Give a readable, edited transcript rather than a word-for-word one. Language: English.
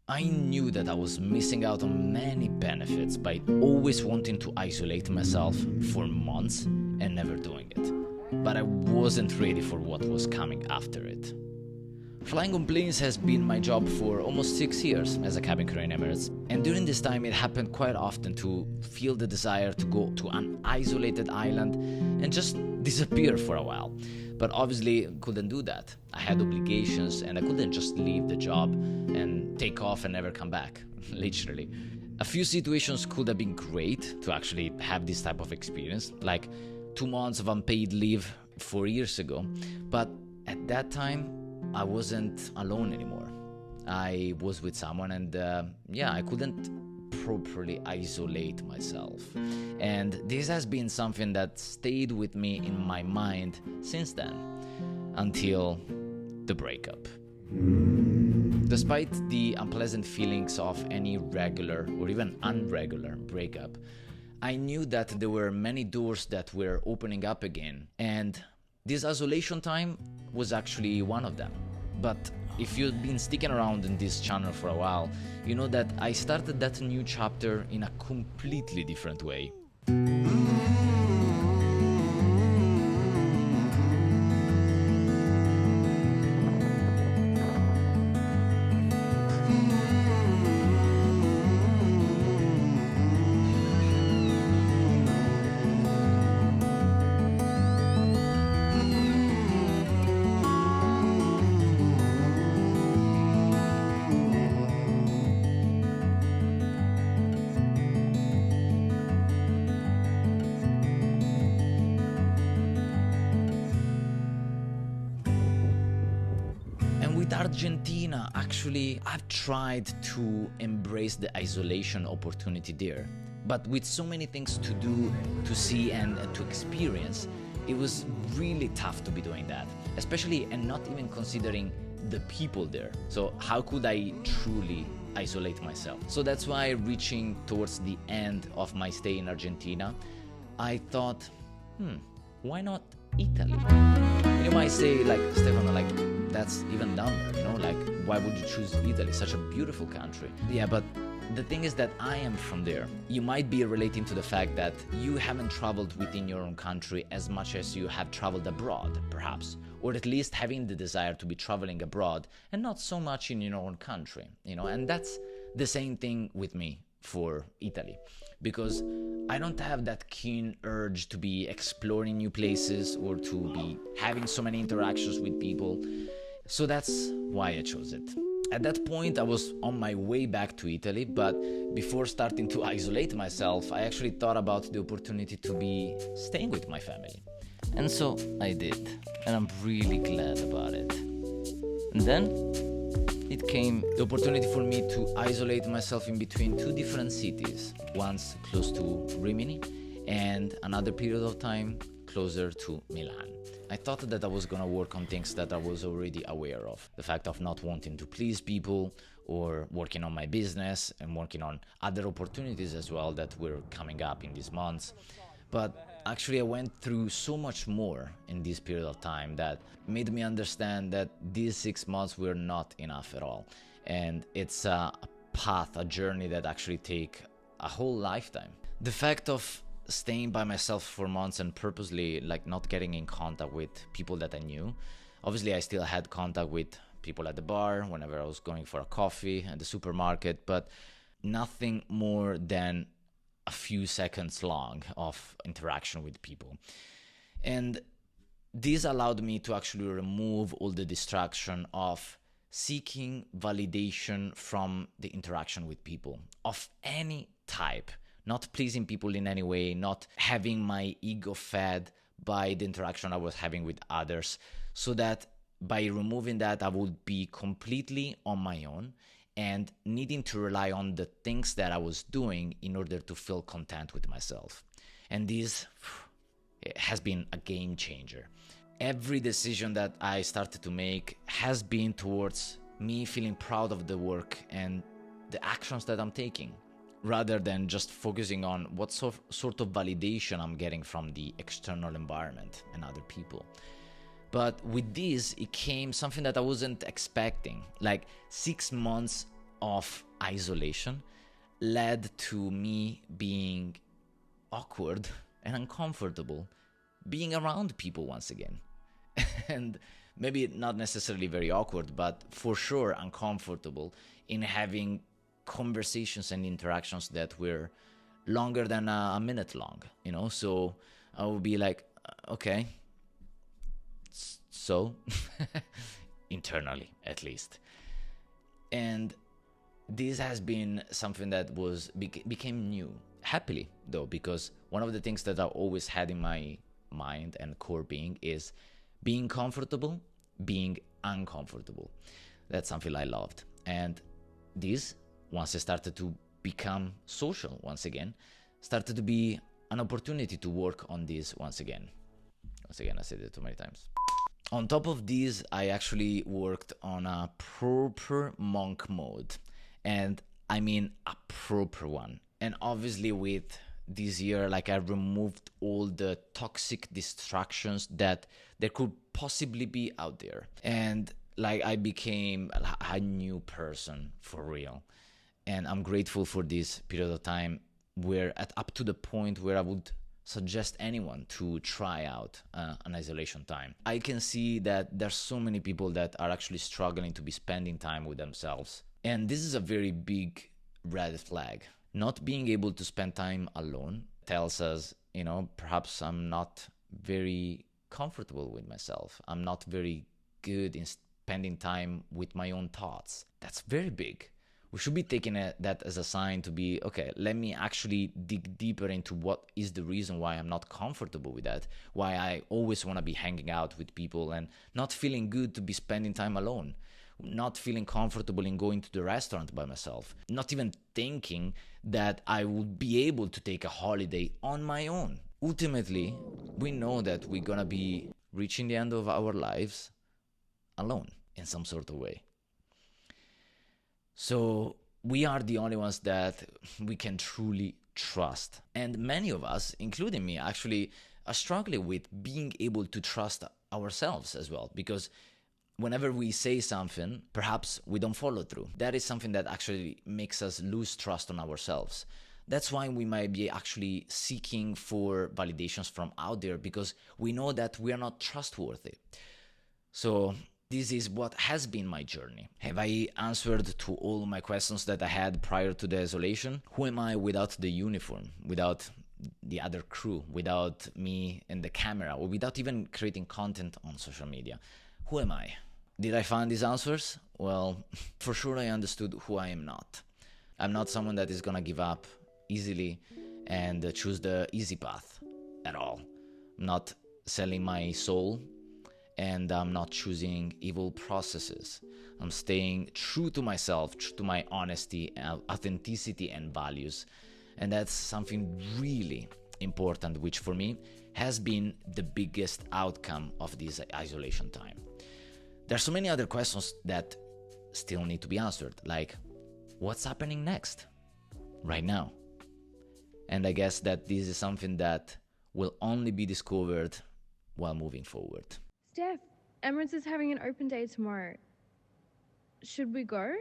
I knew that I was missing out on many benefits by always wanting to isolate myself for months and never doing it. But I wasn't ready for what was coming after it. Flying on planes has been my job for almost 6 years as a cabin crew in Emirates, and during this time it happened quite often to feel the desire to go to an isolated island and just disappear for a while. But obviously couldn't do that. I had obligations and I couldn't just leave the job and take off and never come back, literally. A few situations could have been great to actually have this type of experience, like 2 months of unpaid leave 4 years ago, but at that time I wasn't alone anymore. I was with someone and I couldn't properly isolate myself. And this has been something that stayed with me in my mind since then, until the breakup. Despite the unpleasant feelings of any regular or even unregular breakup, I knew that there were many doors that were opening up again, and this isolation time was actually one of them. But if you've been sticking around in this channel for a while, you know that I started that new chapter in a completely different way. With Argentina, actually, I've tried to embrace the isolation opportunity there. But with so many things to do, to see, and to experience, it was really tough to be doing that. Especially, and not even considering the people there. So how could I truly isolate myself? So that's why, reaching towards the end of my stay in Argentina, I thought, why not Italy? You might say, like, Stefano, like, that's even dumber, like, why would you choose Italy? Such a beautiful country. Yeah, but the thing is that I am from there. You might be relating to the fact that you haven't traveled within your own country as much as you have traveled abroad, perhaps, or at least having the desire to be traveling abroad and not so much in your own country, and that's the same thing with me for Italy, because I don't have that keen urge to be exploring new places or to be having so many interactions with people. So that's why I chose it. At that point, I was on my way back to Italy, but before starting to isolate myself, I actually thought about the opportunity to be staying with my family. And so I did, and I'm really glad about it. And then it came the opportunity for me to isolate myself in between 2 different cities, once close to Rimini and another period of time closer to Milan. I thought that I was gonna work on things that I was already aware of. The fact of not wanting to please people, or working on my business and working on other opportunities as well that were coming up in these months. But actually I went through so much more in this period of time that made me understand that these 6 months were not enough at all. And it's a path, a journey that actually take a whole lifetime. The fact of staying by myself for months and purposely not getting in contact with people that I knew. Obviously I still had contact with people at the bar whenever I was going for a coffee at the supermarket, but nothing more than a few seconds long of interaction with people. And this allowed me to actually remove all the distraction of seeking validation from the interaction with people of any type, not pleasing people in any way, not having my ego fed by the interaction I was having with others, so that by removing that, I would be completely on my own and needing to rely on the things that I was doing in order to feel content with myself. And this has been a game changer. Every decision that I started to make has been towards me feeling proud of the work and the actions that I'm taking, rather than just focusing on what sort of validation I'm getting from the external environment and other people. But with this, it came something that I wasn't expecting, like 6 months of isolation led to me being awkward and uncomfortable being around people once again. And maybe not necessarily very awkward, but for sure uncomfortable in having conversations and interactions that were longer than a minute long, you know? So I would be like, okay, so internally at least. And this has been something that became new, happily though, because one of the things that I always had in my mind and core being is being comfortable, being uncomfortable. That's something I loved. And this, once I started to become social once again, started to be an opportunity to work on this once again. Once again, I said it too many times. On top of this, I actually worked on a proper monk mode. And I mean a proper one. And obviously with this year, like, I removed all the toxic distractions that there could possibly be out there. And like, I became a new person for real. And I'm grateful for this period of time where up to the point where I would suggest anyone to try out an isolation time. I can see that there's so many people that are actually struggling to be spending time with themselves. And this is a very big red flag. Not being able to spend time alone tells us, you know, perhaps I'm not very comfortable with myself. I'm not very good in spending time with my own thoughts. That's very big. We should be taking that as a sign to be, okay, let me actually dig deeper into what is the reason why I'm not comfortable with that, why I always want to be hanging out with people and not feeling good to be spending time alone, not feeling comfortable in going to the restaurant by myself, not even thinking that I would be able to take a holiday on my own. Ultimately, we know that we're going to be reaching the end of our lives alone in some sort of way. So we are the only ones that we can truly trust. And many of us, including me, actually are struggling with being able to trust ourselves as well. Because whenever we say something, perhaps we don't follow through. That is something that actually makes us lose trust on ourselves. That's why we might be actually seeking for validations from out there, because we know that we are not trustworthy. So this is what has been my journey. Have I answered to all my questions that I had prior to the isolation? Who am I without the uniform, without the other crew, without me and the camera, or without even creating content on social media? Who am I? Did I find these answers? Well, for sure I understood who I am not. I'm not someone that is gonna give up easily and choose the easy path at all. I'm not selling my soul, and I'm not choosing evil processes. I'm staying true to myself, true to my honesty, authenticity, and values. And that's something really important, which for me has been the biggest outcome of this isolation time. There's so many other questions that still need to be answered, like what's happening next, right now? And I guess that this is something that will only be discovered while moving forward. Steph, Emirates is having an open day tomorrow. Should we go?